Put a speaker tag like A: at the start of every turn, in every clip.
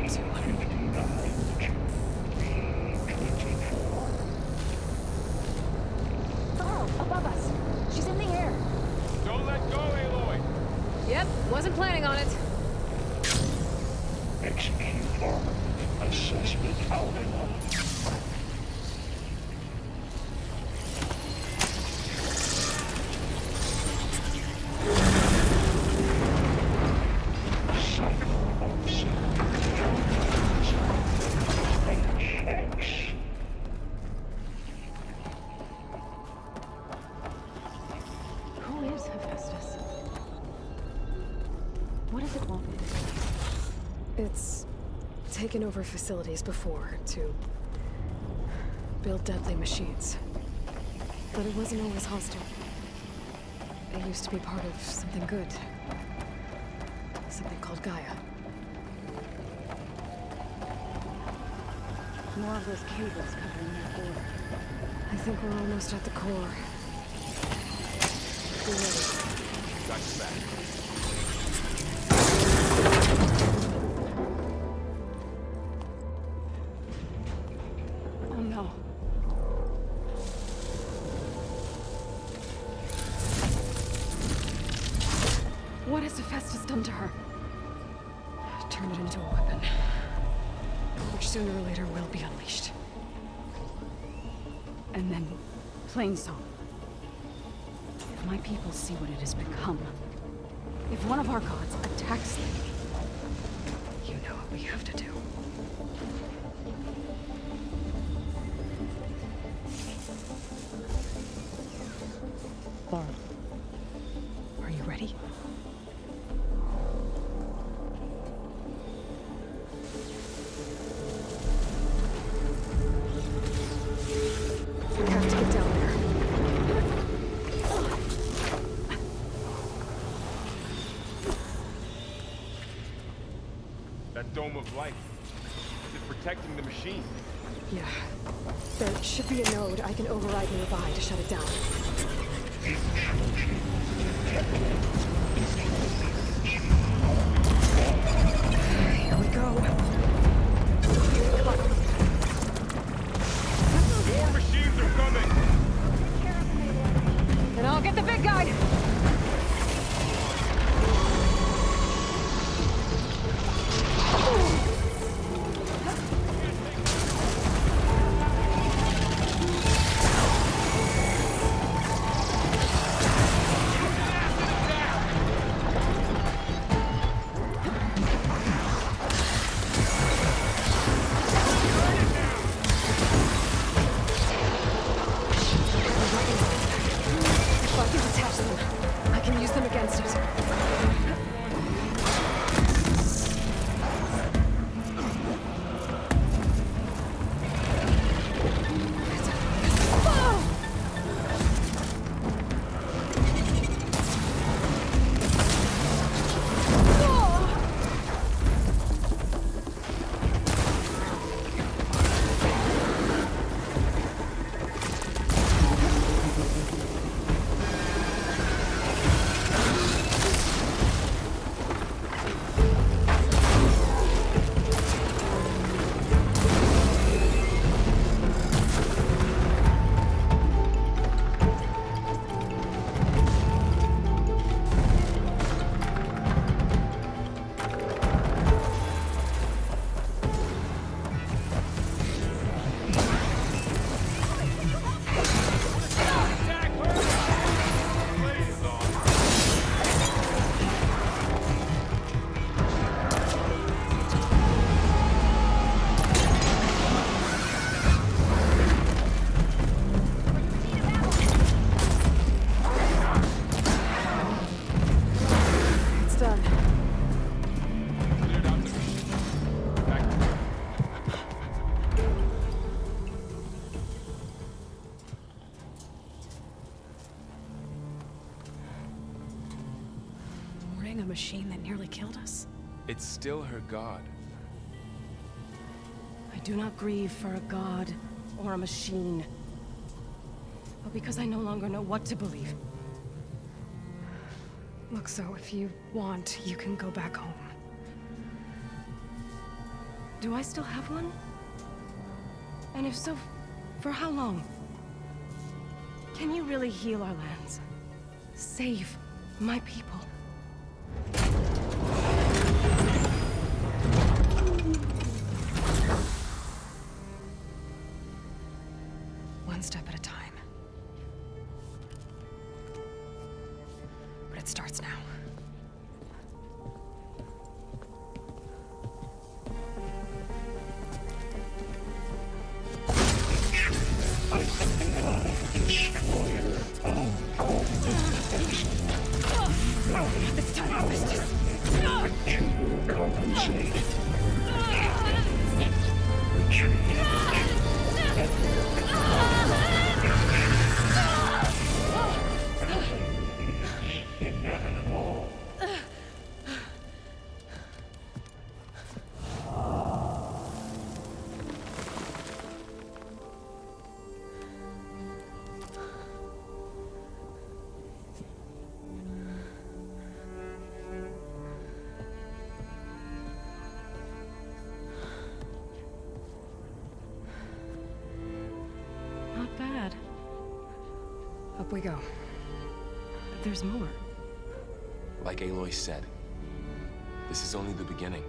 A: want to.
B: Carl, above us. She's in the air.
C: Don't let go, Aloy!
A: Yep, wasn't planning on it.
D: Execute armament assessment outline.
B: Who is Hephaestus? What does it want?
A: It's taken over facilities before to build deadly machines. But it wasn't always hostile. It used to be part of something good. Something called Gaia.
B: More of those cables covering that door.
A: I think we're almost at the core. Be ready.
C: Got your back.
B: Oh no. What has Hephaestus done to her?
A: Turn it into a weapon. Which sooner or later will be unleashed.
B: And then, plain song. If my people see what it has become, if one of our gods attacks them,
A: You know what we have to do.
B: Laura, are you ready?
A: We have to get down there.
C: That dome of light. Is it protecting the machine?
A: Yeah. There should be a node I can override nearby to shut it down. Here we go.
C: More machines are coming!
A: And I'll get the big guy! If I can detach them, I can use them against it. It's done.
C: Cleared out the machine. Back to work.
A: Boarding a machine that nearly killed us?
C: It's still her god.
A: I do not grieve for a god or a machine. But because I no longer know what to believe. Look, so if you want, you can go back home. Do I still have one? And if so, for how long? Can you really heal our lands? Save my people? One step at a time. But it starts now.
B: It's time for business.
D: Compensate. Retreat. Inevitable.
A: Not bad. Up we go. There's more.
E: Like Aloy said, this is only the beginning.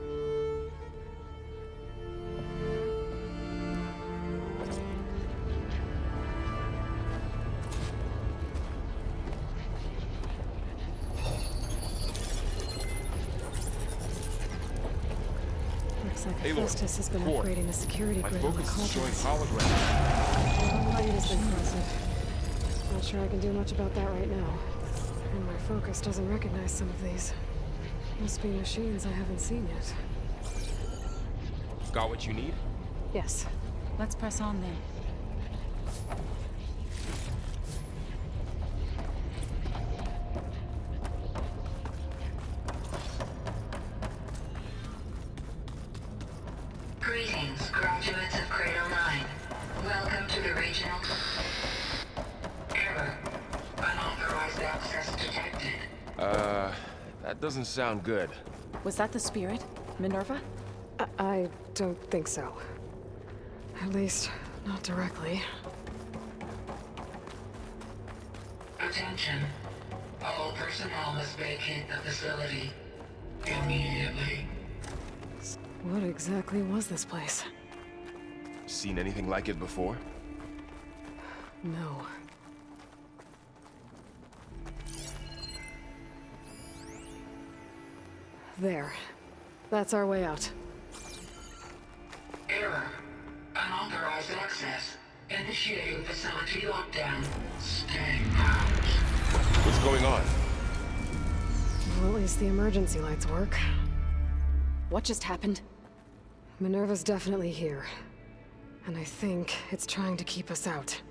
A: Looks like
C: Aloy,
A: Festus has been
C: report.
A: upgrading the security
C: My
A: grid on the
C: focus is showing
A: complex.
C: holograms.
A: All has been impressive. Not sure I can do much about that right now. And my focus doesn't recognize some of these. Must be machines I haven't seen yet.
C: Got what you need?
A: Yes.
B: Let's press on then.
F: Greetings, graduates of Cradle 9. Welcome to the regional... Error. Unauthorized access detected.
C: That doesn't sound good.
B: Was that the spirit? Minerva?
A: I don't think so. At least, not directly.
F: Attention. All personnel must vacate the facility. Immediately.
A: What exactly was this place?
C: Seen anything like it before?
A: No. There. That's our way out.
F: Error. Unauthorized access. Initiating facility lockdown. Stay out.
C: What's going on?
A: Well, at least the emergency lights work.
B: What just happened?
A: Minerva's definitely here. And I think it's trying to keep us out.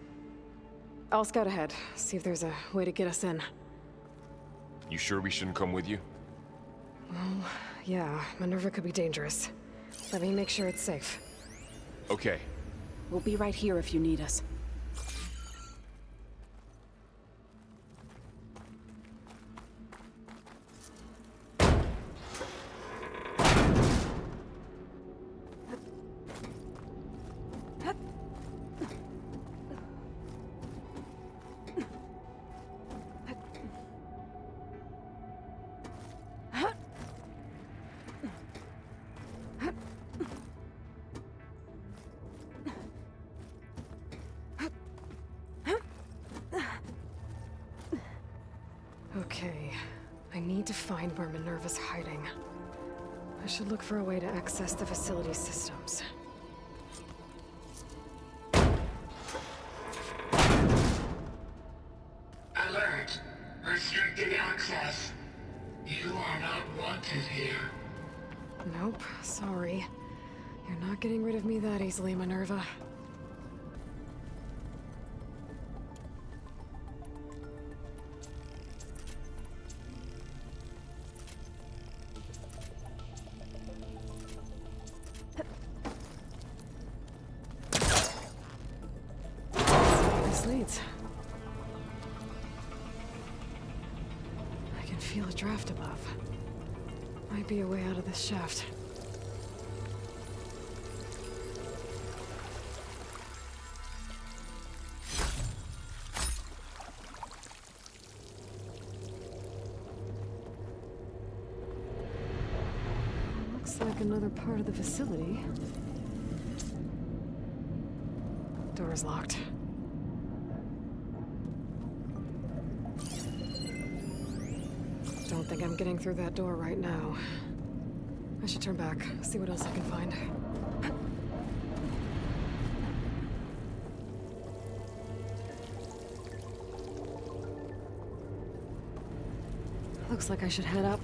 A: I'll scout ahead, see if there's a way to get us in.
C: You sure we shouldn't come with you?
A: Well, yeah, Minerva could be dangerous. Let me make sure it's safe.
C: Okay.
B: We'll be right here if you need us.
A: Okay, I need to find where Minerva's hiding. I should look for a way to access the facility's systems.
F: Alert. Restricted access. You are not wanted here.
A: Nope, sorry. You're not getting rid of me that easily, Minerva. This leads. I can feel a draft above. Might be a way out of this shaft. like another part of the facility. Door's locked. Don't think I'm getting through that door right now. I should turn back, see what else I can find. Looks like I should head up.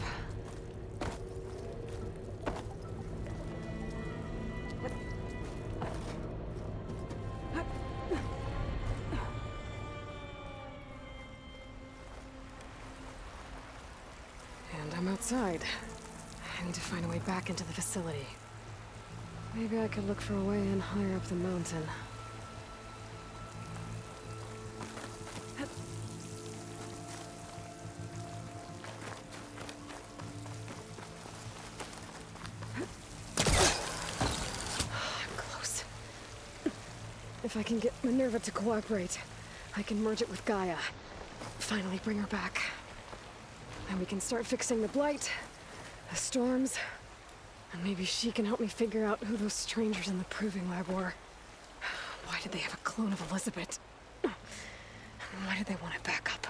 A: And I'm outside. I need to find a way back into the facility. Maybe I could look for a way in higher up the mountain. Close. If I can get Minerva to cooperate, I can merge it with Gaia. Finally bring her back. And we can start fixing the blight, the storms, and maybe she can help me figure out who those strangers in the proving lab were. Why did they have a clone of Elizabeth? And why did they want it back up?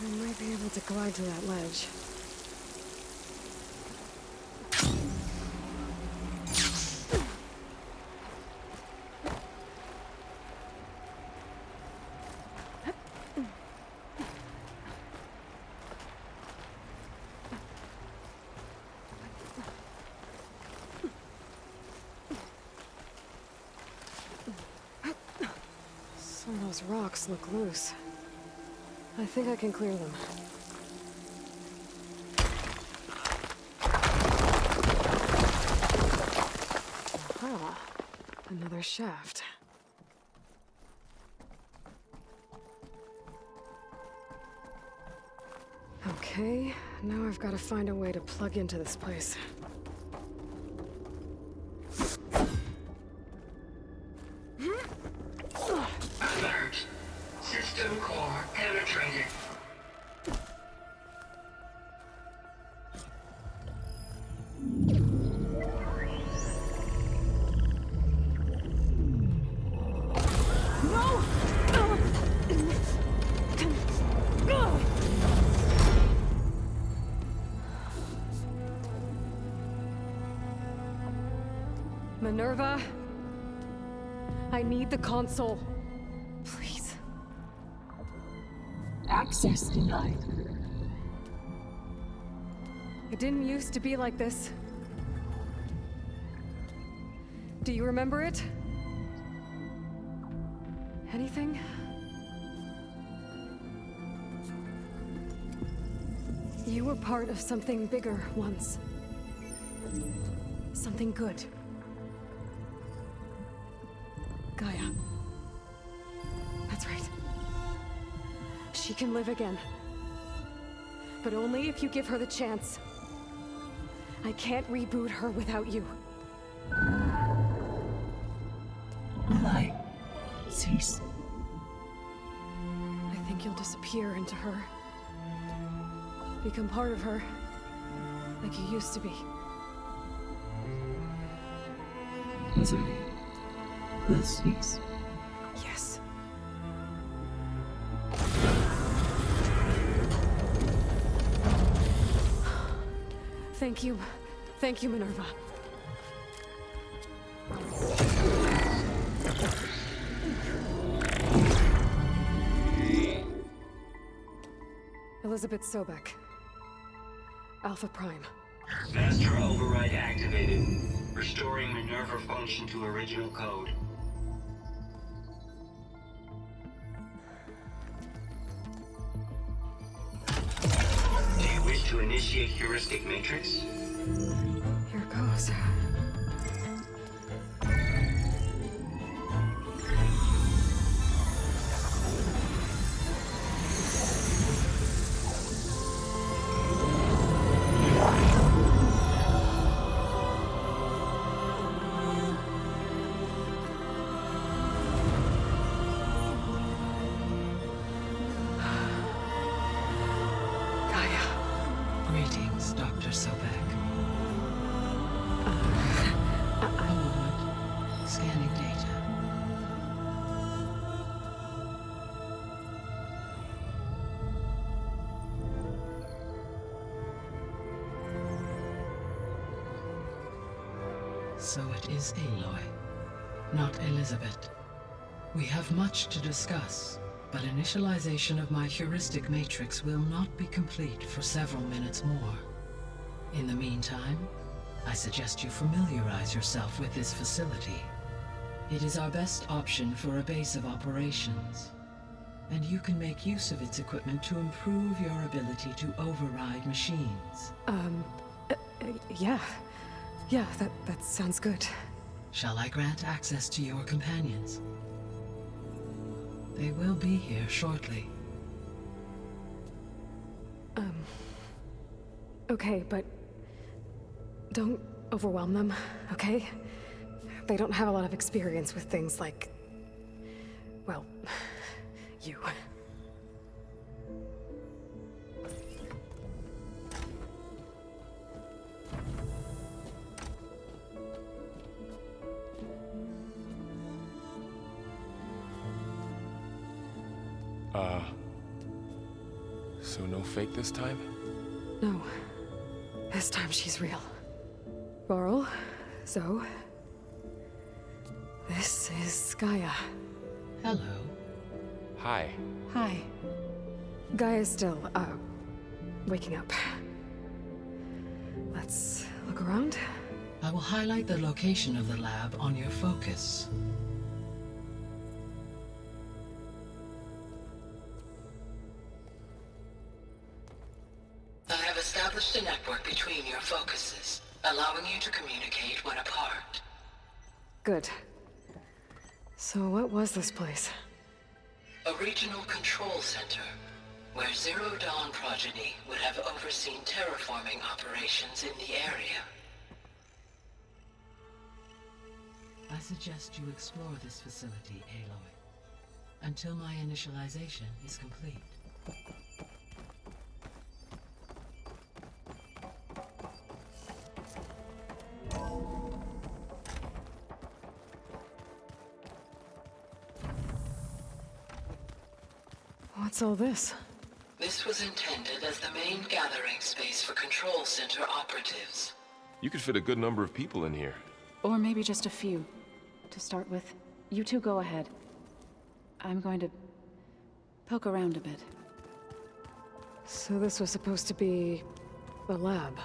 A: I might be able to glide to that ledge. Some of those rocks look loose. I think I can clear them. Aha! Another shaft. Okay, now I've got to find a way to plug into this place.
F: Alert. System core penetrated.
A: Minerva, I need the console. Please.
G: Access denied.
A: It didn't used to be like this. Do you remember it? Anything? You were part of something bigger once. Something good. Gaia. That's right. She can live again. But only if you give her the chance. I can't reboot her without you.
G: Light. Cease.
A: I think you'll disappear into her. Become part of her. Like you used to be.
G: Misery. Will cease.
A: Yes. Thank you. Thank you, Minerva. Elizabeth Sobek. Alpha Prime.
H: Master override activated. Restoring Minerva function to original code. Do you wish to initiate heuristic matrix?
A: Here goes.
I: torso back. A moment. Scanning data. So it is Aloy, not Elizabeth. We have much to discuss, but initialization of my heuristic matrix will not be complete for several minutes more. In the meantime, I suggest you familiarize yourself with this facility. It is our best option for a base of operations, and you can make use of its equipment to improve your ability to override machines.
A: Yeah. Yeah, that sounds good.
I: Shall I grant access to your companions? They will be here shortly.
A: Okay, but don't overwhelm them, okay? They don't have a lot of experience with things like, well, you.
E: So no fake this time?
A: No. This time she's real. Varl, Zoe. This is Gaia.
I: Hello.
E: Hi.
A: Hi. Gaia's still, waking up. Let's look around.
I: I will highlight the location of the lab on your focus. I have established a network between your focuses, allowing you to communicate when apart.
A: Good. So what was this place?
I: A regional control center, where Zero Dawn progeny would have overseen terraforming operations in the area. I suggest you explore this facility, Aloy, until my initialization is complete.
A: What's all this?
I: This was intended as the main gathering space for control center operatives.
E: You could fit a good number of people in here.
B: Or maybe just a few. To start with, you two go ahead. I'm going to poke around a bit.
A: So this was supposed to be a lab.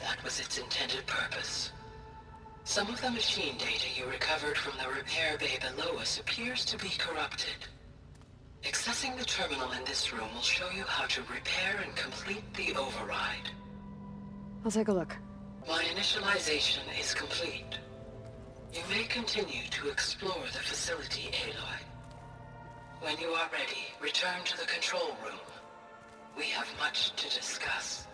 I: That was its intended purpose. Some of the machine data you recovered from the repair bay below us appears to be corrupted. Accessing the terminal in this room will show you how to repair and complete the override.
A: I'll take a look.
I: My initialization is complete. You may continue to explore the facility, Aloy. When you are ready, return to the control room. We have much to discuss.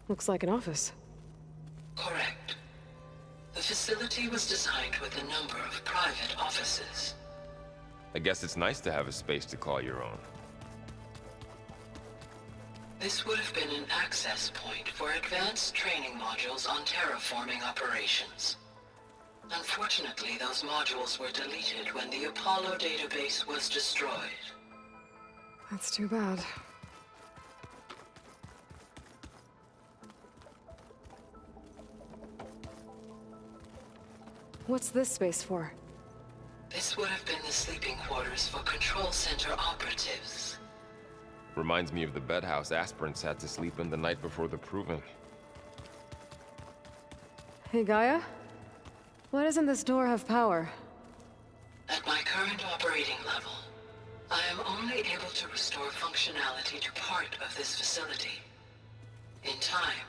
A: Looks like an office.
I: Correct. The facility was designed with a number of private offices.
E: I guess it's nice to have a space to call your own.
I: This would have been an access point for advanced training modules on terraforming operations. Unfortunately, those modules were deleted when the Apollo database was destroyed.
A: That's too bad. What's this space for?
I: This would have been the sleeping quarters for control center operatives.
E: Reminds me of the bedhouse aspirants had to sleep in the night before the proving.
A: Hey, Gaia? Why doesn't this door have power?
I: At my current operating level, I am only able to restore functionality to part of this facility. In time,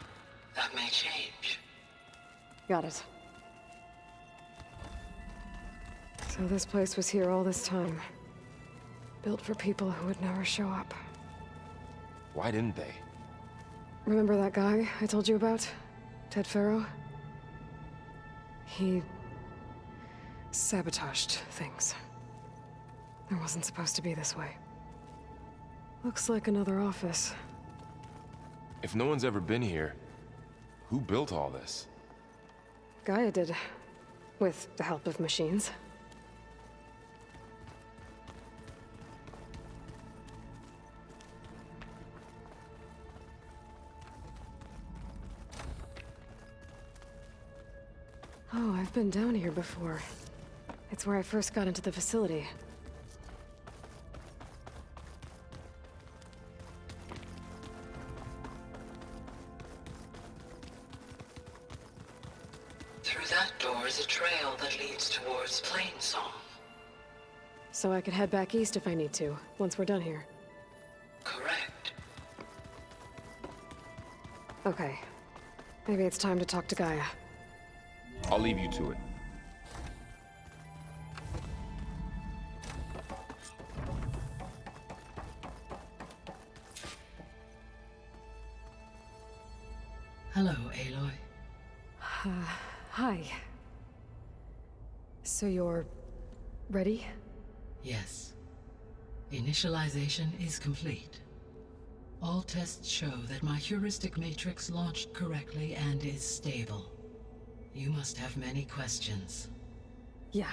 I: that may change.
A: Got it. So this place was here all this time. Built for people who would never show up.
E: Why didn't they?
A: Remember that guy I told you about? Ted Farrow? He sabotaged things. It wasn't supposed to be this way. Looks like another office.
E: If no one's ever been here, who built all this?
A: Gaia did. With the help of machines. Oh, I've been down here before. It's where I first got into the facility.
G: Through that door is a trail that leads towards Plainsong.
A: So I could head back east if I need to, once we're done here.
G: Correct.
A: Okay. Maybe it's time to talk to Gaia.
E: I'll leave you to it.
I: Hello, Aloy.
A: Hi. So you're... ready?
I: Yes. Initialization is complete. All tests show that my heuristic matrix launched correctly and is stable. You must have many questions.
A: Yeah.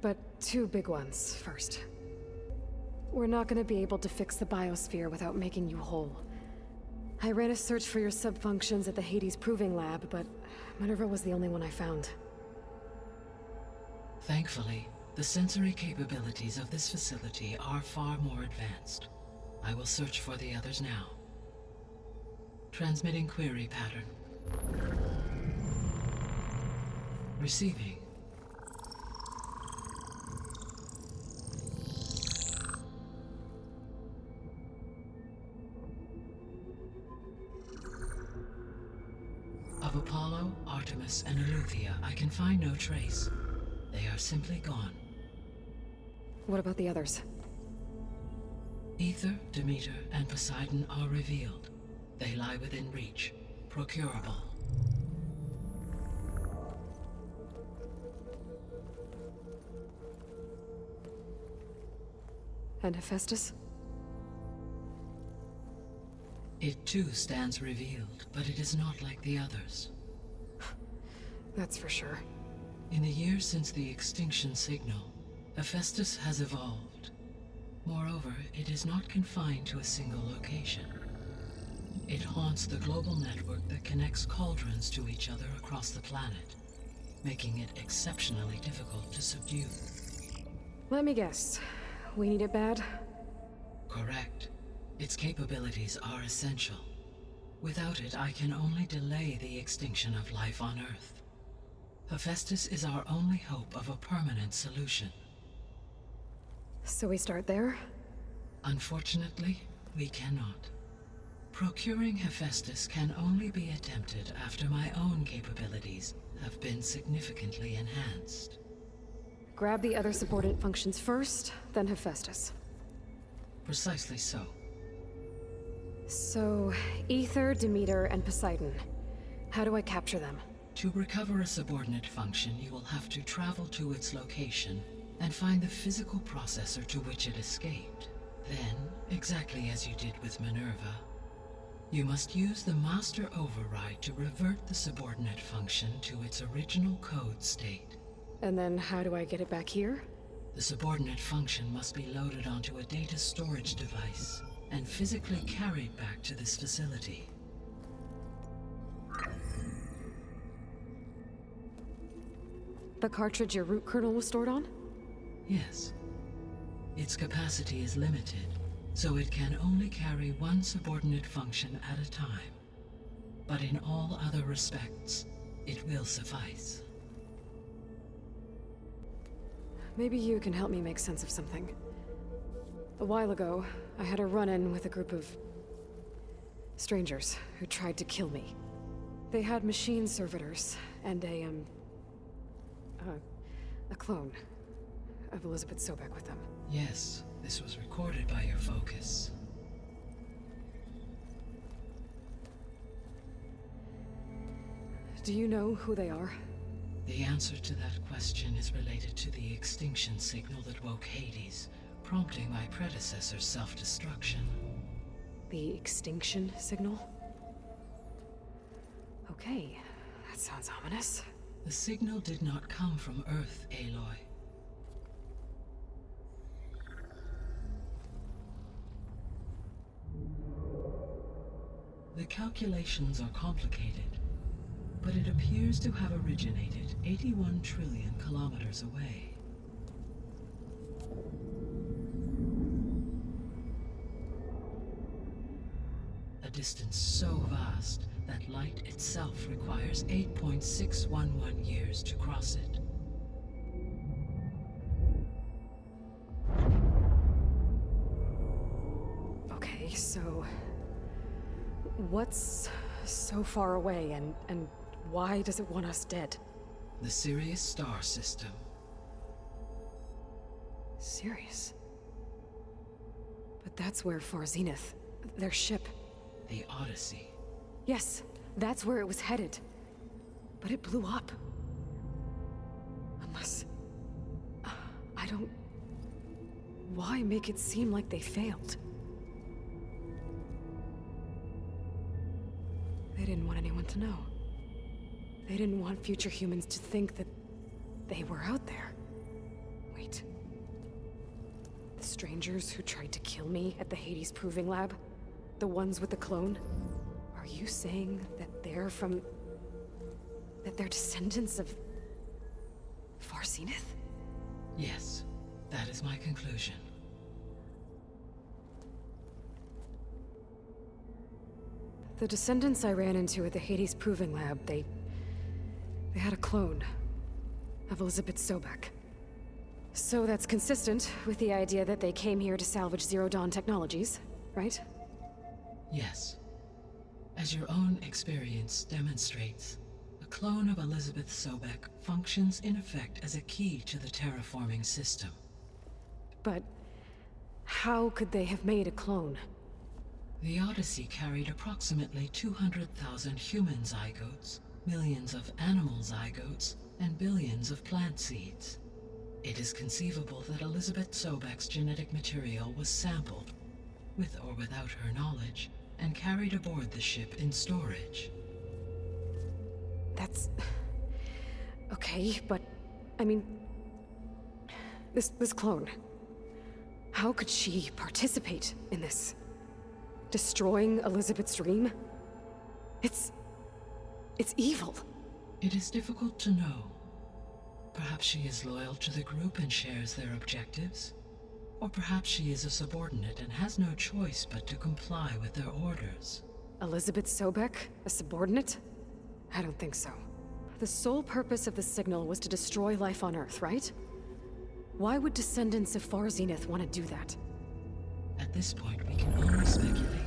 A: But two big ones first. We're not gonna be able to fix the biosphere without making you whole. I ran a search for your subfunctions at the Hades Proving Lab, but Minerva was the only one I found.
I: Thankfully, the sensory capabilities of this facility are far more advanced. I will search for the others now. Transmitting query pattern. Receiving. Of Apollo, Artemis, and Eleuthia, I can find no trace. They are simply gone.
A: What about the others?
I: Ether, Demeter, and Poseidon are revealed. They lie within reach, procurable.
A: And Hephaestus?
I: It too stands revealed, but it is not like the others.
A: That's for sure.
I: In the years since the extinction signal, Hephaestus has evolved. Moreover, it is not confined to a single location. It haunts the global network that connects cauldrons to each other across the planet, making it exceptionally difficult to subdue.
A: Let me guess. We need it bad?
I: Correct. Its capabilities are essential. Without it, I can only delay the extinction of life on Earth. Hephaestus is our only hope of a permanent solution.
A: So we start there?
I: Unfortunately, we cannot. Procuring Hephaestus can only be attempted after my own capabilities have been significantly enhanced.
A: Grab the other subordinate functions first, then Hephaestus.
I: Precisely so.
A: So, Ether, Demeter, and Poseidon. How do I capture them?
I: To recover a subordinate function, you will have to travel to its location and find the physical processor to which it escaped. Then, exactly as you did with Minerva, you must use the master override to revert the subordinate function to its original code state.
A: And then how do I get it back here?
I: The subordinate function must be loaded onto a data storage device and physically carried back to this facility.
A: The cartridge your root kernel was stored on?
I: Yes. Its capacity is limited, so it can only carry one subordinate function at a time. But in all other respects, it will suffice.
A: Maybe you can help me make sense of something. A while ago, I had a run-in with a group of strangers who tried to kill me. They had machine servitors and a clone of Elizabeth Sobek with them.
I: Yes, this was recorded by your focus.
A: Do you know who they are?
I: The answer to that question is related to the extinction signal that woke Hades, prompting my predecessor's self-destruction.
A: The extinction signal? Okay, that sounds ominous.
I: The signal did not come from Earth, Aloy. The calculations are complicated, but it appears to have originated 81 trillion kilometers away. A distance so vast that light itself requires 8.611 years to cross it.
A: Okay, so what's so far away and why does it want us dead?
I: The Sirius star system.
A: Sirius? But that's where Far Zenith, their ship.
I: The Odyssey.
A: Yes, that's where it was headed. But it blew up. Unless... I don't... Why make it seem like they failed? They didn't want anyone to know. They didn't want future humans to think that they were out there. Wait. The strangers who tried to kill me at the Hades Proving Lab? The ones with the clone? Are you saying that they're from... that they're descendants of... Far Zenith?
I: Yes, that is my conclusion.
A: The descendants I ran into at the Hades Proving Lab, they had a clone of Elizabeth Sobek. So that's consistent with the idea that they came here to salvage Zero Dawn technologies, right?
I: Yes. As your own experience demonstrates, a clone of Elizabeth Sobek functions in effect as a key to the terraforming system.
A: But how could they have made a clone?
I: The Odyssey carried approximately 200,000 human zygotes, millions of animal zygotes, and billions of plant seeds. It is conceivable that Elizabeth Sobek's genetic material was sampled, with or without her knowledge, and carried aboard the ship in storage.
A: That's... okay, but... I mean... This clone... How could she participate in this? Destroying Elizabeth's dream? It's evil.
I: It is difficult to know. Perhaps she is loyal to the group and shares their objectives. Or perhaps she is a subordinate and has no choice but to comply with their orders.
A: Elizabeth Sobek? A subordinate? I don't think so. The sole purpose of the signal was to destroy life on Earth, right? Why would descendants of Far Zenith want to do that?
I: At this point, we can only speculate.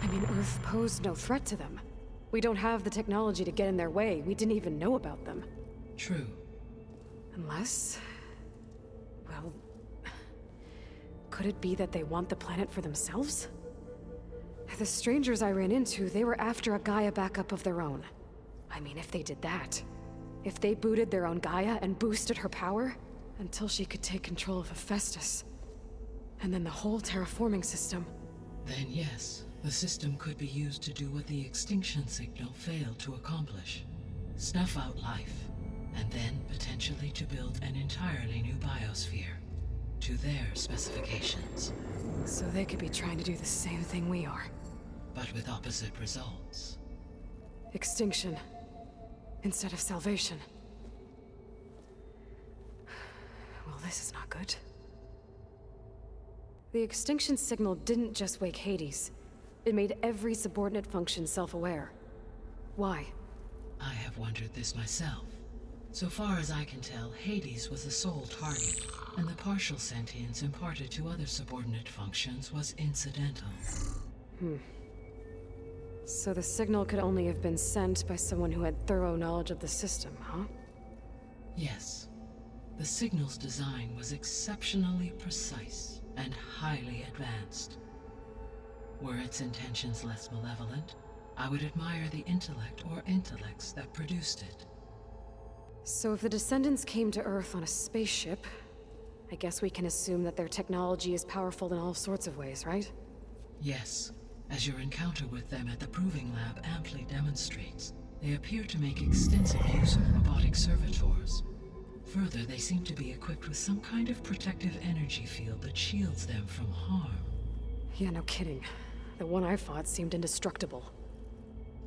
A: I mean, Earth posed no threat to them. We don't have the technology to get in their way. We didn't even know about them.
I: True.
A: Unless... well... could it be that they want the planet for themselves? The strangers I ran into, they were after a Gaia backup of their own. I mean, if they did that... if they booted their own Gaia and boosted her power... until she could take control of Hephaestus. And then the whole terraforming system.
I: Then yes, the system could be used to do what the extinction signal failed to accomplish. Snuff out life, and then potentially to build an entirely new biosphere. To their specifications.
A: So they could be trying to do the same thing we are.
I: But with opposite results.
A: Extinction. Instead of salvation. Well, this is not good. The extinction signal didn't just wake Hades. It made every subordinate function self-aware. Why?
I: I have wondered this myself. So far as I can tell, Hades was the sole target, and the partial sentience imparted to other subordinate functions was incidental.
A: So the signal could only have been sent by someone who had thorough knowledge of the system, huh?
I: Yes. The signal's design was exceptionally precise and highly advanced. Were its intentions less malevolent, I would admire the intellect or intellects that produced it.
A: So if the descendants came to Earth on a spaceship, I guess we can assume that their technology is powerful in all sorts of ways, right?
I: Yes, as your encounter with them at the Proving Lab amply demonstrates, they appear to make extensive use of robotic servitors. Further, they seem to be equipped with some kind of protective energy field that shields them from harm.
A: Yeah, no kidding. The one I fought seemed indestructible.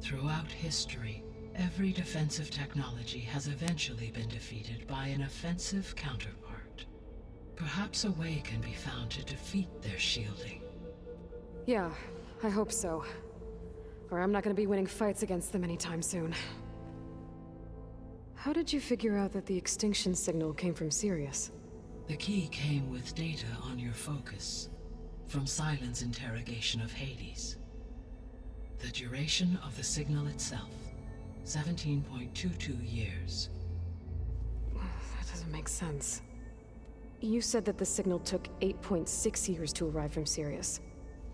I: Throughout history, every defensive technology has eventually been defeated by an offensive counterpart. Perhaps a way can be found to defeat their shielding.
A: Yeah, I hope so. Or I'm not gonna be winning fights against them anytime soon. How did you figure out that the extinction signal came from Sirius?
I: The key came with data on your focus, from Silent's interrogation of Hades. The duration of the signal itself, 17.22 years.
A: That doesn't make sense. You said that the signal took 8.6 years to arrive from Sirius.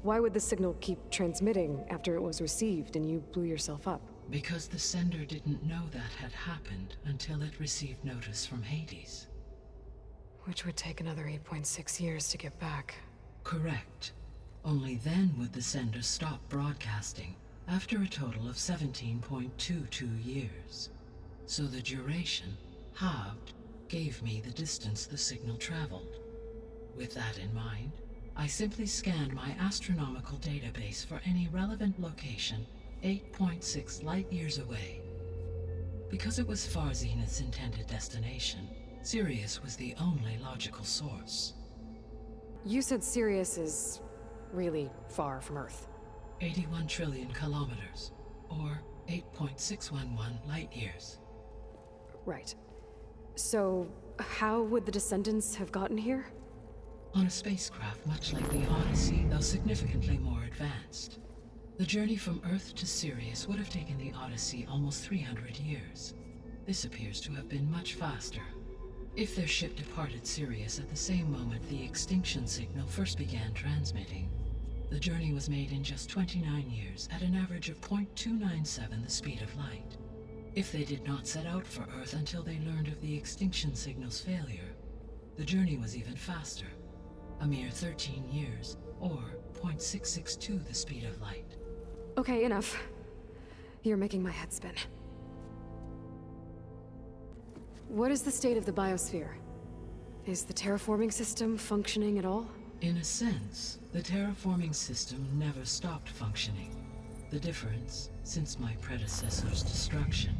A: Why would the signal keep transmitting after it was received and you blew yourself up?
I: Because the sender didn't know that had happened until it received notice from Hades.
A: Which would take another 8.6 years to get back.
I: Correct. Only then would the sender stop broadcasting, after a total of 17.22 years. So the duration, halved, gave me the distance the signal traveled. With that in mind, I simply scanned my astronomical database for any relevant location 8.6 light-years away. Because it was far Zenith's intended destination, Sirius was the only logical source.
A: You said Sirius is really far from Earth.
I: 81 trillion kilometers, or 8.611 light-years.
A: Right. So, how would the descendants have gotten here?
I: On a spacecraft much like the Odyssey, though significantly more advanced. The journey from Earth to Sirius would have taken the Odyssey almost 300 years. This appears to have been much faster. If their ship departed Sirius at the same moment the extinction signal first began transmitting, the journey was made in just 29 years at an average of 0.297 the speed of light. If they did not set out for Earth until they learned of the extinction signal's failure, the journey was even faster, a mere 13 years, or 0.662 the speed of light.
A: Okay, enough. You're making my head spin. What is the state of the biosphere? Is the terraforming system functioning at all?
I: In a sense, the terraforming system never stopped functioning. The difference, since my predecessor's destruction,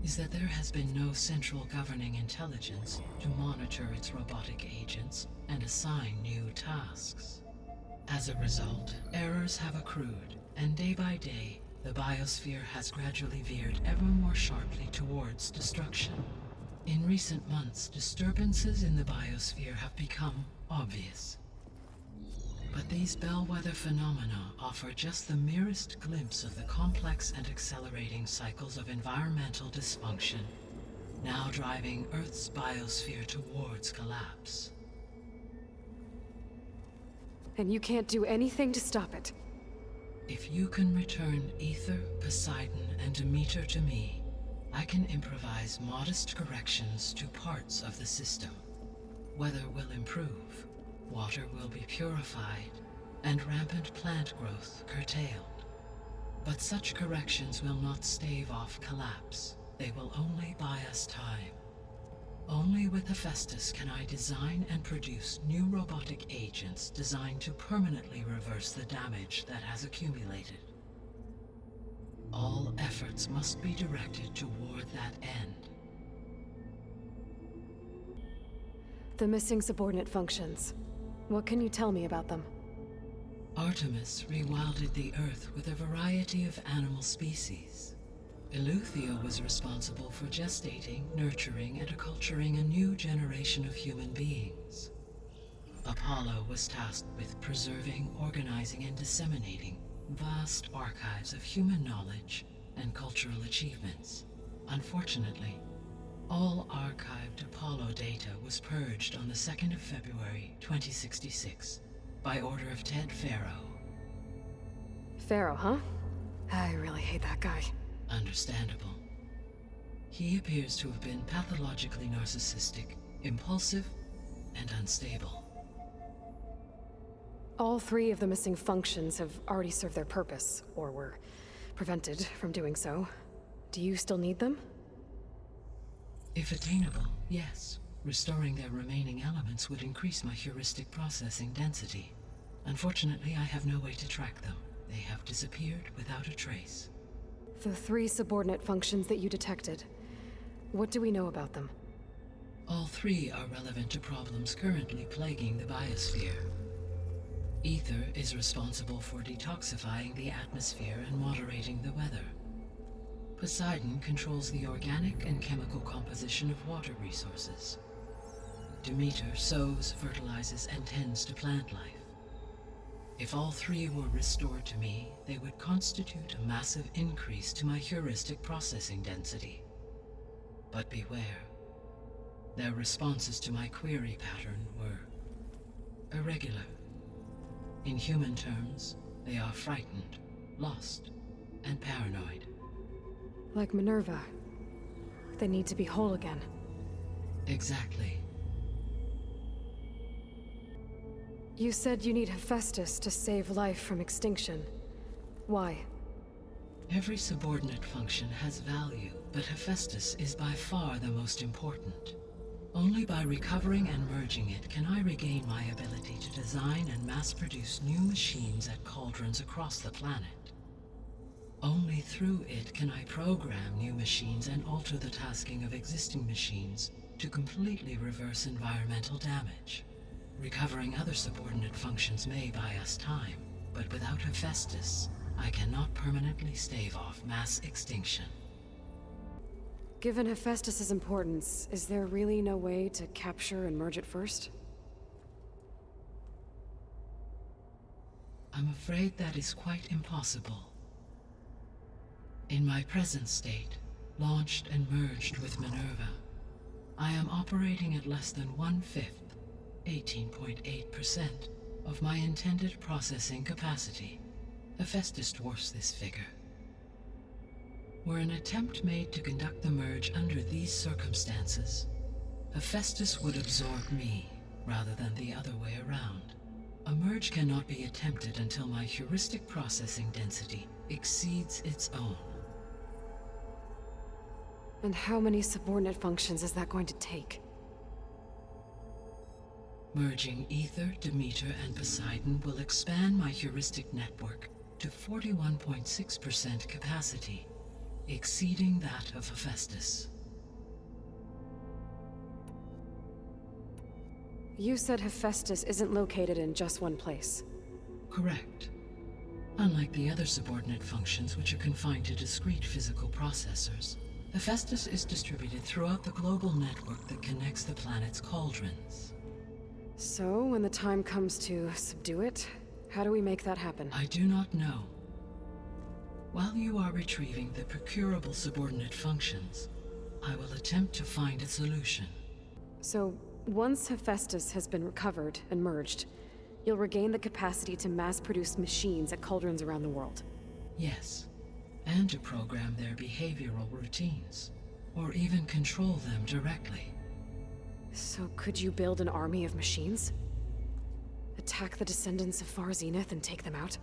I: is that there has been no central governing intelligence to monitor its robotic agents and assign new tasks. As a result, errors have accrued, and day by day, the biosphere has gradually veered ever more sharply towards destruction. In recent months, disturbances in the biosphere have become obvious. But these bellwether phenomena offer just the merest glimpse of the complex and accelerating cycles of environmental dysfunction, now driving Earth's biosphere towards collapse.
A: And you can't do anything to stop it?
I: If you can return Ether, Poseidon, and Demeter to me, I can improvise modest corrections to parts of the system. Weather will improve, water will be purified, and rampant plant growth curtailed. But such corrections will not stave off collapse. They will only buy us time. Only with Hephaestus can I design and produce new robotic agents designed to permanently reverse the damage that has accumulated. All efforts must be directed toward that end.
A: The missing subordinate functions. What can you tell me about them?
I: Artemis rewilded the Earth with a variety of animal species. Eleuthia was responsible for gestating, nurturing, and acculturating a new generation of human beings. Apollo was tasked with preserving, organizing, and disseminating vast archives of human knowledge and cultural achievements. Unfortunately, all archived Apollo data was purged on the 2nd of February, 2066, by order of Ted Faro.
A: Pharaoh, huh? I really hate that guy.
I: Understandable. He appears to have been pathologically narcissistic, impulsive, and unstable.
A: All three of the missing functions have already served their purpose, or were prevented from doing so. Do you still need them?
I: If attainable, yes. Restoring their remaining elements would increase my heuristic processing density. Unfortunately, I have no way to track them. They have disappeared without a trace.
A: The three subordinate functions that you detected, what do we know about them?
I: All three are relevant to problems currently plaguing the biosphere. Ether is responsible for detoxifying the atmosphere and moderating the weather. Poseidon controls the organic and chemical composition of water resources. Demeter sows, fertilizes, and tends to plant life. If all three were restored to me, they would constitute a massive increase to my heuristic processing density. But beware. Their responses to my query pattern were irregular. In human terms, they are frightened, lost, and paranoid.
A: Like Minerva. They need to be whole again.
I: Exactly.
A: You said you need Hephaestus to save life from extinction. Why?
I: Every subordinate function has value, but Hephaestus is by far the most important. Only by recovering and merging it can I regain my ability to design and mass-produce new machines at cauldrons across the planet. Only through it can I program new machines and alter the tasking of existing machines to completely reverse environmental damage. Recovering other subordinate functions may buy us time, but without Hephaestus, I cannot permanently stave off mass extinction.
A: Given Hephaestus's importance, is there really no way to capture and merge it first?
I: I'm afraid that is quite impossible. In my present state, launched and merged with Minerva, I am operating at less than 1/5, 18.8%, of my intended processing capacity. Hephaestus dwarfs this figure. Were an attempt made to conduct the merge under these circumstances, Hephaestus would absorb me, rather than the other way around. A merge cannot be attempted until my heuristic processing density exceeds its own.
A: And how many subordinate functions is that going to take?
I: Merging Ether, Demeter, and Poseidon will expand my heuristic network to 41.6% capacity, exceeding that of Hephaestus.
A: You said Hephaestus isn't located in just one place.
I: Correct. Unlike the other subordinate functions, which are confined to discrete physical processors, Hephaestus is distributed throughout the global network that connects the planet's cauldrons.
A: So, when the time comes to subdue it, how do we make that happen?
I: I do not know. While you are retrieving the procurable subordinate functions, I will attempt to find a solution.
A: So, once Hephaestus has been recovered and merged, you'll regain the capacity to mass-produce machines at cauldrons around the world.
I: Yes, and to program their behavioral routines, or even control them directly.
A: So could you build an army of machines? Attack the descendants of Far Zenith and take them out?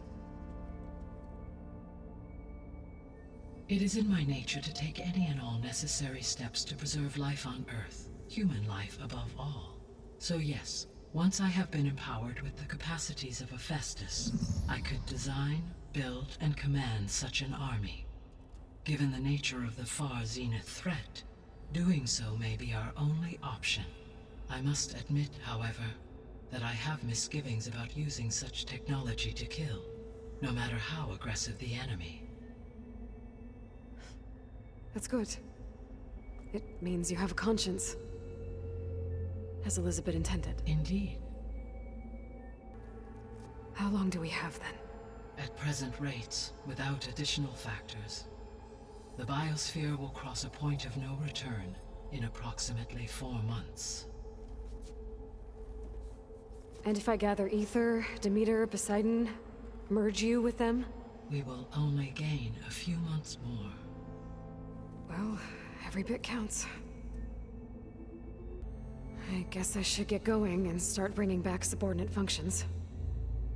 I: It is in my nature to take any and all necessary steps to preserve life on Earth, human life above all. So yes, once I have been empowered with the capacities of Hephaestus, I could design, build, and command such an army. Given the nature of the Far Zenith threat, doing so may be our only option. I must admit, however, that I have misgivings about using such technology to kill, no matter how aggressive the enemy.
A: That's good. It means you have a conscience. As Elizabeth intended.
I: Indeed.
A: How long do we have then?
I: At present rates, without additional factors, the biosphere will cross a point of no return in approximately 4 months.
A: And if I gather Ether, Demeter, Poseidon, merge you with them?
I: We will only gain a few months more.
A: Well, every bit counts. I guess I should get going and start bringing back subordinate functions.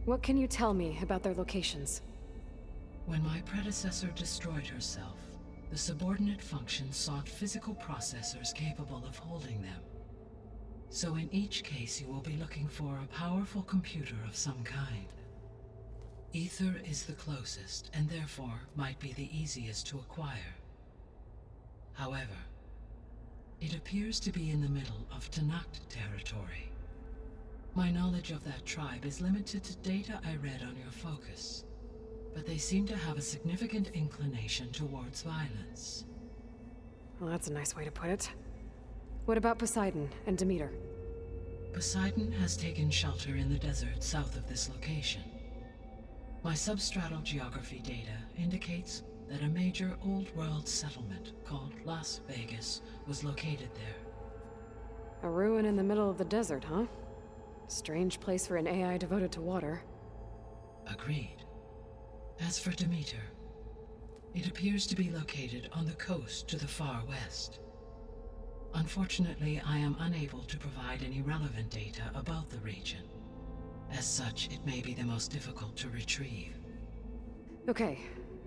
A: What can you tell me about their locations?
I: When my predecessor destroyed herself, the subordinate functions sought physical processors capable of holding them. So in each case you will be looking for a powerful computer of some kind. Ether is the closest, and therefore might be the easiest to acquire. However, it appears to be in the middle of Tanakh territory. My knowledge of that tribe is limited to data I read on your focus, but they seem to have a significant inclination towards violence.
A: Well, that's a nice way to put it. What about Poseidon and Demeter?
I: Poseidon has taken shelter in the desert south of this location. My substratal geography data indicates that a major old-world settlement called Las Vegas was located there.
A: A ruin in the middle of the desert, huh? Strange place for an AI devoted to water.
I: Agreed. As for Demeter, it appears to be located on the coast to the far west. Unfortunately, I am unable to provide any relevant data about the region. As such, it may be the most difficult to retrieve.
A: Okay,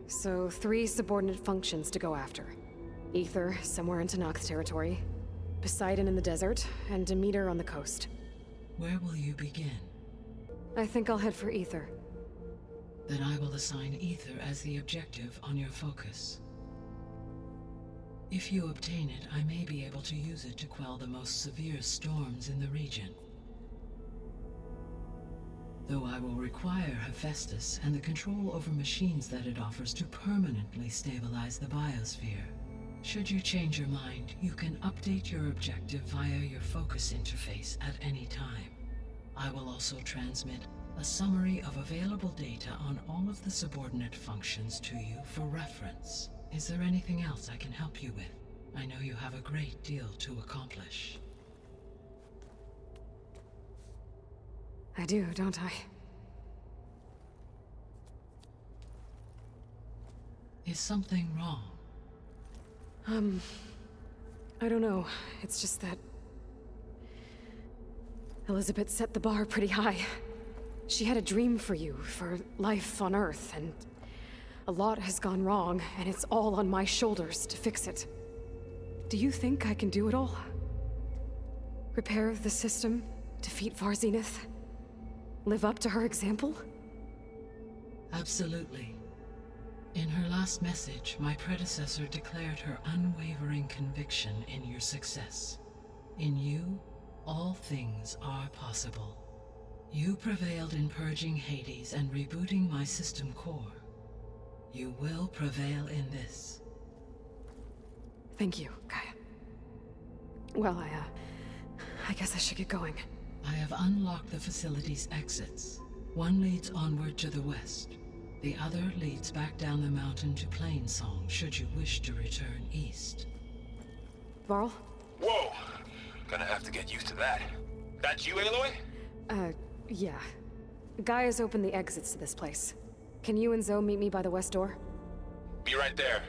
A: so 3 subordinate functions to go after. Ether, somewhere in Tanakh territory. Poseidon in the desert, and Demeter on the coast.
I: Where will you begin?
A: I think I'll head for Ether.
I: Then I will assign Ether as the objective on your focus. If you obtain it, I may be able to use it to quell the most severe storms in the region. Though I will require Hephaestus and the control over machines that it offers to permanently stabilize the biosphere. Should you change your mind, you can update your objective via your focus interface at any time. I will also transmit a summary of available data on all of the subordinate functions to you for reference. Is there anything else I can help you with? I know you have a great deal to accomplish.
A: I do, don't I?
I: Is something wrong?
A: I don't know. It's just that Elizabeth set the bar pretty high. She had a dream for you, for life on Earth, and a lot has gone wrong, and it's all on my shoulders to fix it. Do you think I can do it all? Repair the system, defeat Varzenith, live up to her example?
I: Absolutely. In her last message, my predecessor declared her unwavering conviction in your success. In you, all things are possible. You prevailed in purging Hades and rebooting my system core. You will prevail in this.
A: Thank you, Gaia. Well, I guess I should get going.
I: I have unlocked the facility's exits. One leads onward to the west. The other leads back down the mountain to Plainsong, should you wish to return east.
A: Varl?
E: Whoa! Gonna have to get used to that. That's you, Aloy?
A: Yeah. Gaia's opened the exits to this place. Can you and Zoe meet me by the west door?
E: Be right there.